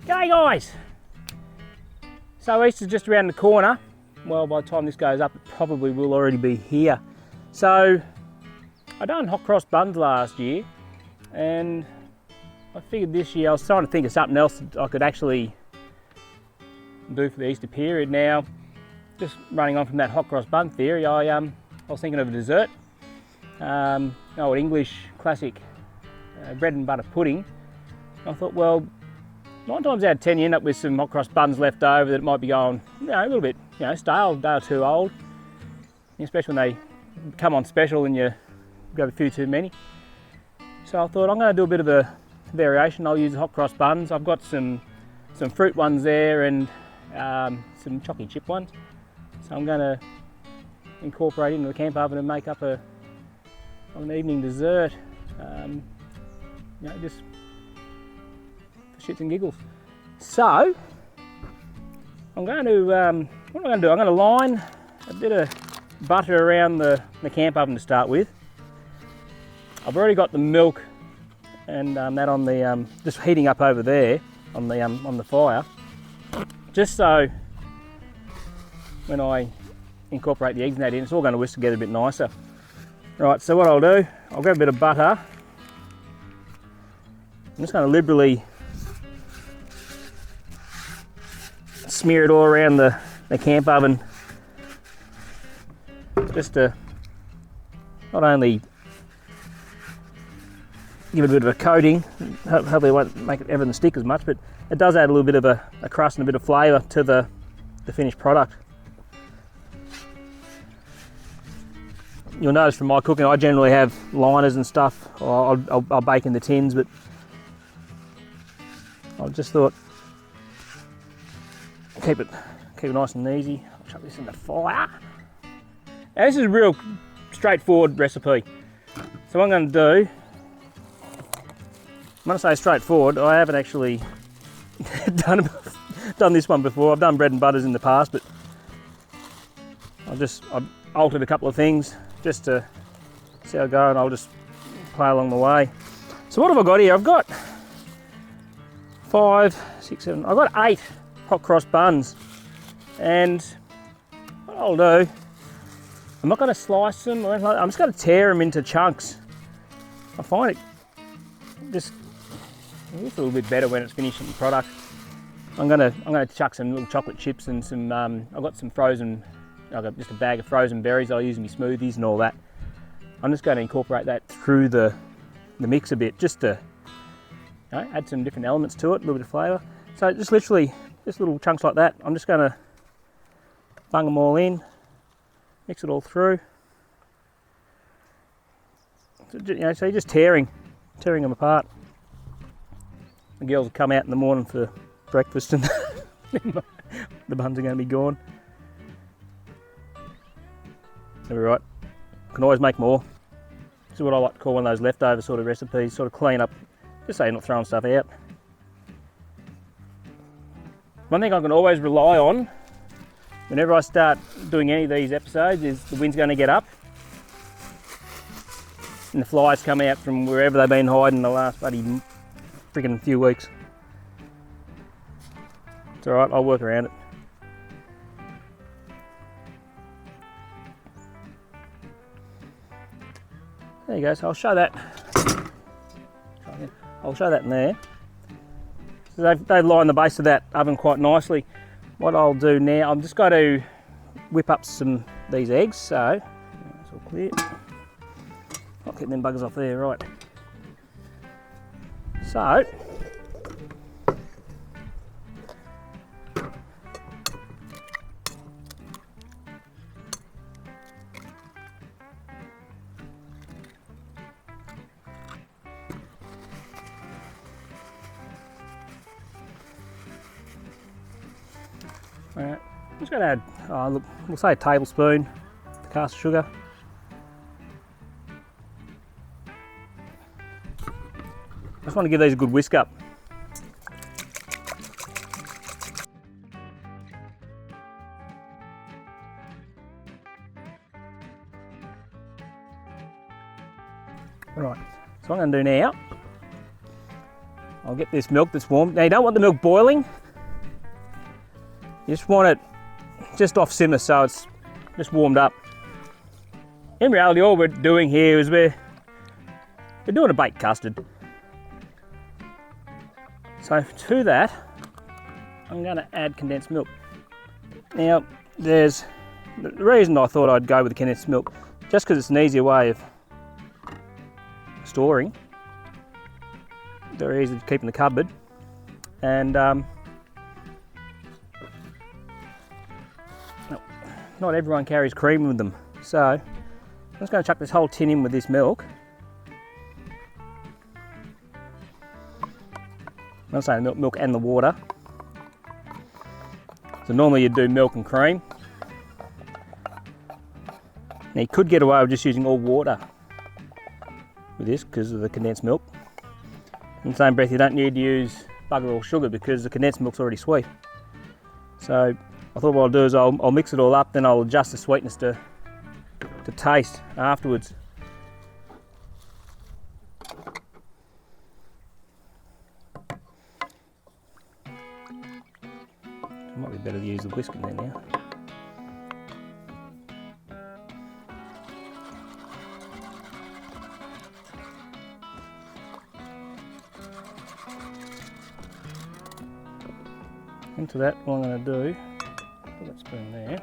G'day guys! So Easter's just around the corner. Well, by the time this goes up, it probably will already be here. So, I done Hot Cross Buns last year, and I figured this year I was trying to think of something else that I could actually do for the Easter period. Now, just running on from that Hot Cross Bun theory, I was thinking of a dessert. Old English classic bread and butter pudding. I thought, well, 9 times out of 10 you end up with some Hot Cross Buns left over that might be going, a little bit, stale, a day or two old. Especially when they come on special and you grab a few too many. So I thought I'm going to do a bit of a variation. I'll use the Hot Cross Buns. I've got some fruit ones there and some chocky chip ones. So I'm going to incorporate into the camp oven and make up an evening dessert. Just for shits and giggles. So I'm going to, what am I going to do? I'm going to line a bit of butter around the camp oven to start with. I've already got the milk and that on the just heating up over there on the fire, just so when I incorporate the eggs and that in, it's all going to whisk together a bit nicer. Right, so what I'll do, I'll grab a bit of butter. I'm just going to liberally smear it all around the camp oven, just to not only give it a bit of a coating, hopefully it won't make it everything stick as much, but it does add a little bit of a crust and a bit of flavour to the finished product. You'll notice from my cooking, I generally have liners and stuff. I'll bake in the tins, but I just thought keep it nice and easy. I'll chuck this in the fire. Now this is a real straightforward recipe. So what I'm going to do, I'm going to say straightforward. I haven't actually done this one before. I've done bread and butters in the past, but I've altered a couple of things just to see how I go, and I'll just play along the way. So what have I got here? I've got 5, 6, 7, I've got 8 Hot Cross Buns, and what I'll do, I'm not going to slice them, I'm just going to tear them into chunks. I find it just a little bit better when it's finished in the product. I'm going to chuck some little chocolate chips and some, I've got some frozen, I've got just a bag of frozen berries I'll use in my smoothies and all that. I'm just going to incorporate that through the mix a bit, just to add some different elements to it, a little bit of flavour. So just literally, just little chunks like that. I'm just going to bung them all in, mix it all through. So you're just tearing them apart. The girls will come out in the morning for breakfast and the buns are going to be gone. All right, can always make more. This is what I like to call one of those leftover sort of recipes, sort of clean up, just so you're not throwing stuff out. One thing I can always rely on whenever I start doing any of these episodes is the wind's going to get up and the flies come out from wherever they've been hiding the last bloody freaking few weeks. It's all right, I'll work around it. There you go, so I'll show that. I'll show that in there. So they've lined the base of that oven quite nicely. What I'll do now, I'm just going to whip up these eggs, so that's all clear. I'll keep them buggers off there, right. So, alright, I'm just going to add, we'll say a tablespoon of caster sugar. I just want to give these a good whisk up. Right, so what I'm going to do now, I'll get this milk that's warm. Now you don't want the milk boiling. You just want it just off simmer so it's just warmed up. In reality, all we're doing here is we're doing a baked custard. So to that, I'm going to add condensed milk. Now, there's the reason I thought I'd go with the condensed milk, just because it's an easier way of storing. Very easy to keep in the cupboard, and not everyone carries cream with them. So I'm just going to chuck this whole tin in with this milk. I'm saying milk and the water. So normally you'd do milk and cream. Now you could get away with just using all water with this because of the condensed milk. In the same breath, you don't need to use bugger all sugar because the condensed milk's already sweet. So I thought what I'll do is I'll mix it all up, then I'll adjust the sweetness to taste afterwards. It might be better to use the whisk in there now. Into that, what I'm going to do, put that spoon there.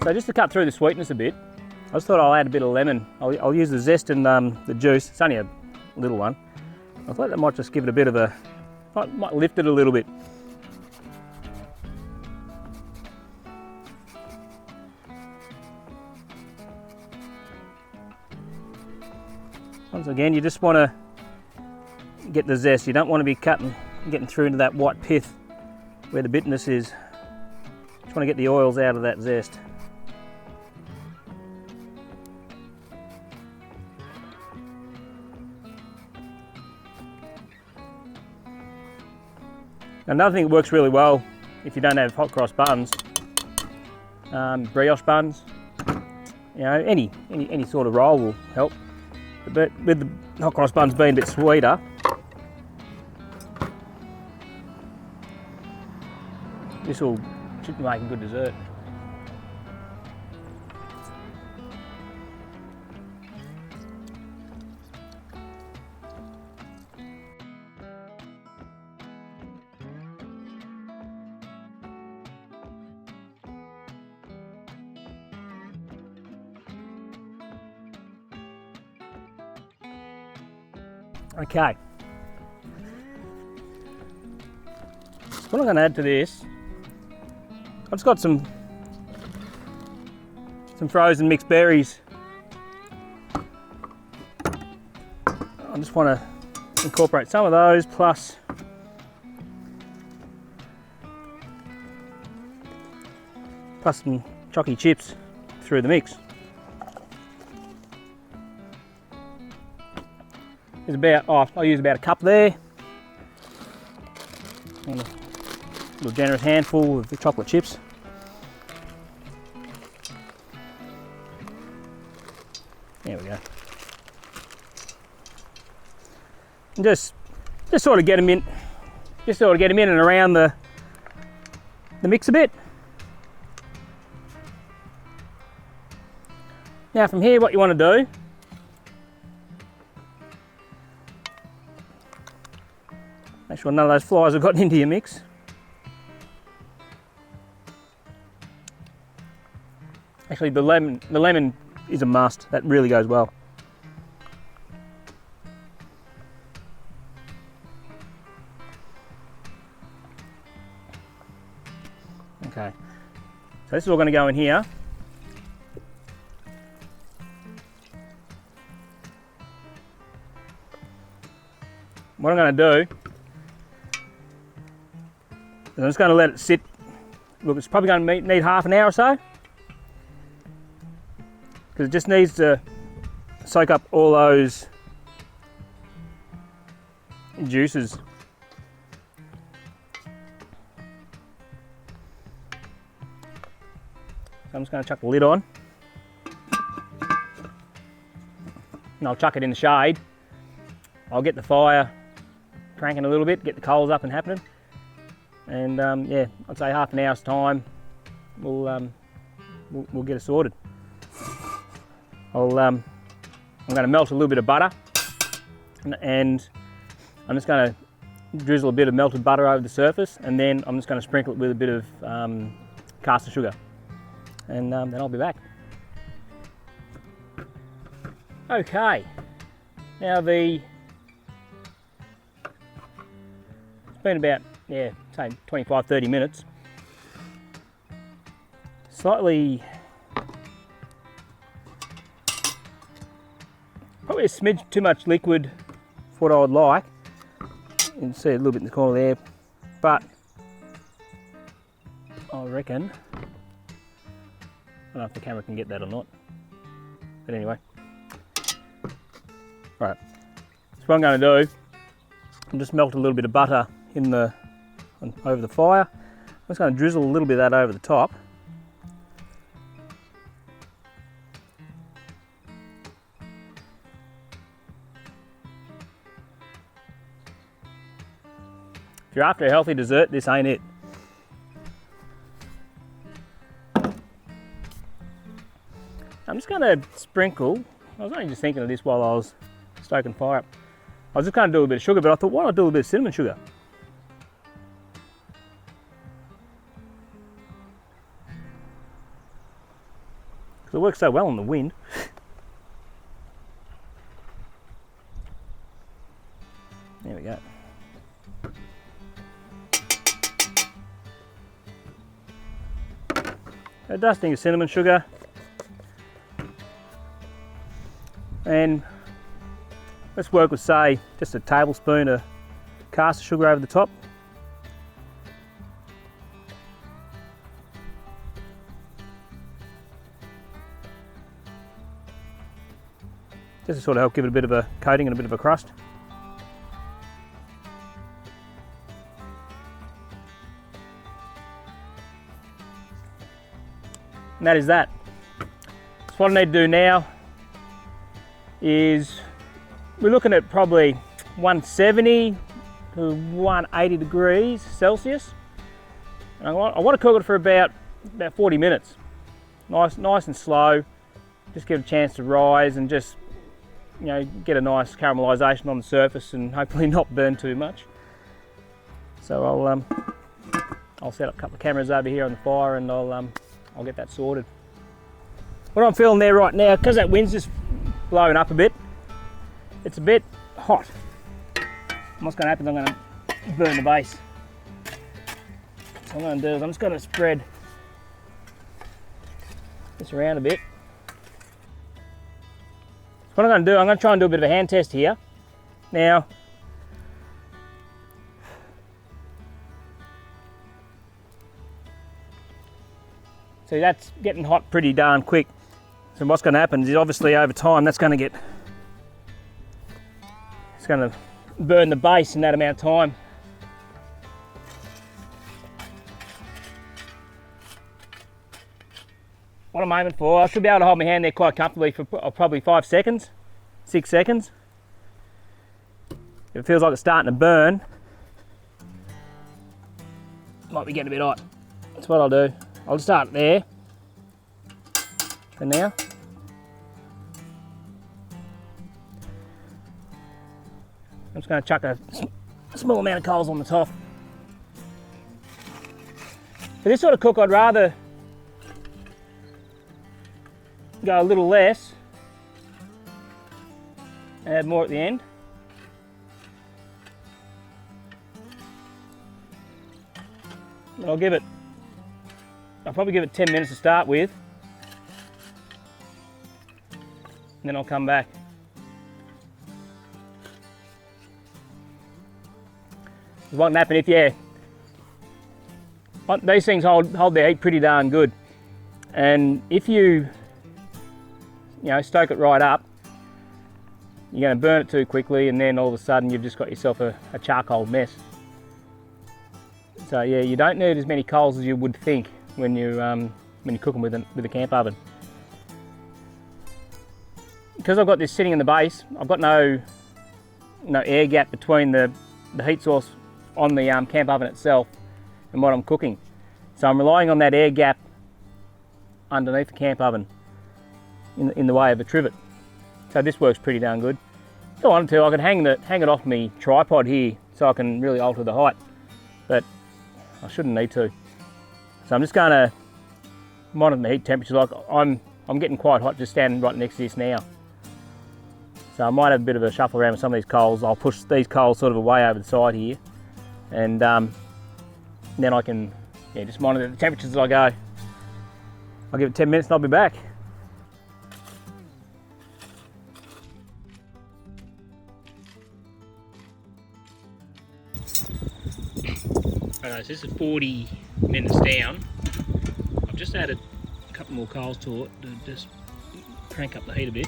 So just to cut through the sweetness a bit, I just thought I'll add a bit of lemon. I'll use the zest and the juice. It's only a little one. I thought that might just give it a bit of a, might lift it a little bit. Once again, you just want to get the zest. You don't want to be getting through into that white pith where the bitterness is. Just want to get the oils out of that zest. Another thing that works really well if you don't have hot cross buns, brioche buns, you know, any sort of roll will help. But with the hot cross buns being a bit sweeter, this should make a good dessert. Okay, so what I'm going to add to this, I've just got some frozen mixed berries. I just want to incorporate some of those plus some Chocky chips through the mix. There's about, I'll use about a cup there. And a little generous handful of the chocolate chips. There we go. And just sort of get them in, and around the mix a bit. Now from here, what you want to do, make sure none of those flies have gotten into your mix. Actually, the lemon is a must. That really goes well. Okay, so this is all going to go in here. What I'm going to do, I'm just going to let it sit. Look, it's probably going to need half an hour or so. because it just needs to soak up all those juices. So I'm just going to chuck the lid on, and I'll chuck it in the shade. I'll get the fire cranking a little bit, get the coals up and happening, and yeah, I'd say half an hour's time we'll get it sorted. I'm going to melt a little bit of butter, and I'm just going to drizzle a bit of melted butter over the surface, and then I'm just going to sprinkle it with a bit of caster sugar, and then I'll be back. Okay, now it's been about, yeah, say 25-30 minutes. Slightly, probably a smidge too much liquid for what I would like. You can see a little bit in the corner there, but I reckon, I don't know if the camera can get that or not, but anyway. Right, so what I'm going to do, I'm just melt a little bit of butter over the fire. I'm just going to drizzle a little bit of that over the top. If you're after a healthy dessert, this ain't it. I'm just going to sprinkle, I was only just thinking of this while I was stoking fire up. I was just going to do a bit of sugar, but I thought, why not do a bit of cinnamon sugar? Because it works so well in the wind. There we go. A dusting of cinnamon sugar, and let's work with, say, just a tablespoon of caster sugar over the top. Just to sort of help give it a bit of a coating and a bit of a crust. And that is that. So what I need to do now is, we're looking at probably 170 to 180 degrees Celsius. And I want to cook it for about 40 minutes. Nice and slow. Just give it a chance to rise and just, you know, get a nice caramelisation on the surface and hopefully not burn too much. So I'll set up a couple of cameras over here on the fire, and I'll get that sorted. What I'm feeling there right now, because that wind's just blowing up a bit, it's a bit hot. What's going to happen is I'm going to burn the base. So what I'm going to do is I'm just going to spread this around a bit. What I'm going to do, I'm going to try and do a bit of a hand test here. Now, see, that's getting hot pretty darn quick. So what's going to happen is, obviously over time that's going to it's going to burn the base in that amount of time. What I'm aiming for, I should be able to hold my hand there quite comfortably for probably 5 seconds, 6 seconds. If it feels like it's starting to burn, might be getting a bit hot. That's what I'll do. I'll just start there for now. I'm just going to chuck a small amount of coals on the top. For this sort of cook, I'd rather go a little less and add more at the end. And I'll probably give it 10 minutes to start with, and then I'll come back. What can happen if these things hold their heat pretty darn good, and if you you know, stoke it right up, you're going to burn it too quickly, and then all of a sudden you've just got yourself a charcoal mess. So yeah, you don't need as many coals as you would think when you cook them with a camp oven. Because I've got this sitting in the base, I've got no air gap between the heat source on the camp oven itself and what I'm cooking. So I'm relying on that air gap underneath the camp oven in the way of a trivet. So this works pretty darn good. If I wanted to, I could hang it off my tripod here so I can really alter the height, but I shouldn't need to. So I'm just going to monitor the heat temperature. Like I'm getting quite hot just standing right next to this now. So I might have a bit of a shuffle around with some of these coals. I'll push these coals sort of away over the side here, and then I can just monitor the temperatures as I go. I'll give it 10 minutes and I'll be back. Alright, so this is 40 minutes down. I've just added a couple more coals to it to just crank up the heat a bit.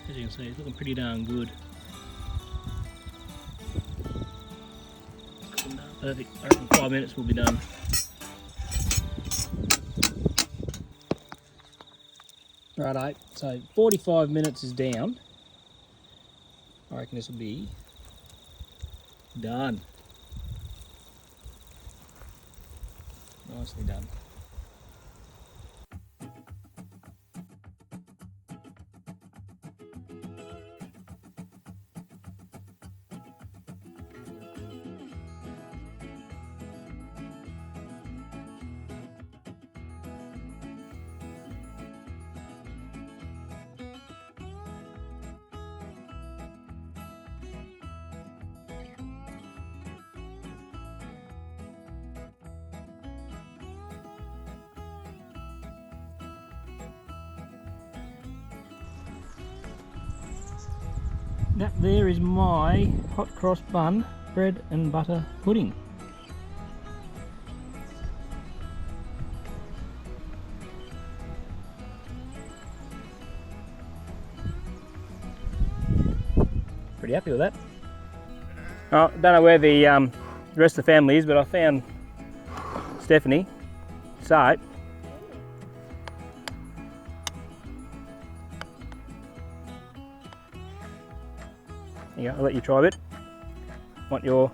As you can see, it's looking pretty darn good. Perfect. I reckon 5 minutes will be done. Righto, so 45 minutes is down. I reckon this will be done. Nicely done. That there is my hot cross bun bread and butter pudding. Pretty happy with that. Oh, don't know where the rest of the family is, but I found Stephanie. So yeah, I'll let you try a bit. Want your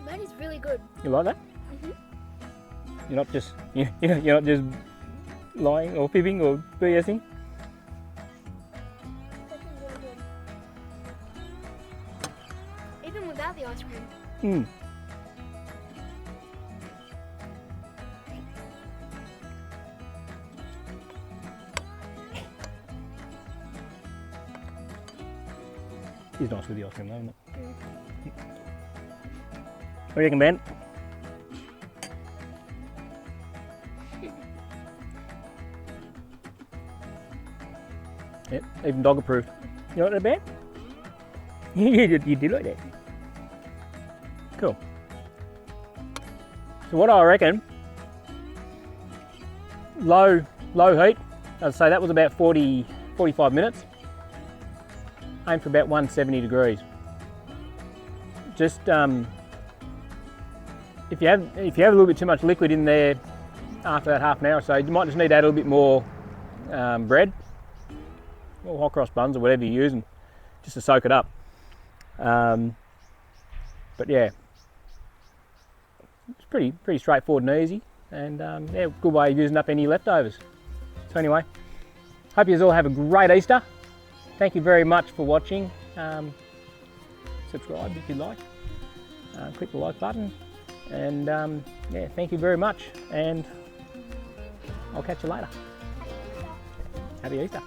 that is really good. You like that? Mm-hmm. You're not just lying or fibbing or BSing. That is really good. Even without the ice cream. Mm. It's nice with the ice cream though, isn't it? Mm. What do you reckon, Ben? Yep, even dog approved. You like that, Ben? You did like that. Cool. So what I reckon, low heat, I'd say that was about 45 minutes. Aim for about 170 degrees. Just if you have a little bit too much liquid in there after that half an hour or so, you might just need to add a little bit more bread or hot cross buns or whatever you're using, just to soak it up. But yeah, it's pretty straightforward and easy, and yeah, good way of using up any leftovers. So anyway, hope you all have a great Easter. Thank you very much for watching. Subscribe if you like. Click the like button, and yeah, thank you very much, and I'll catch you later. Happy Easter.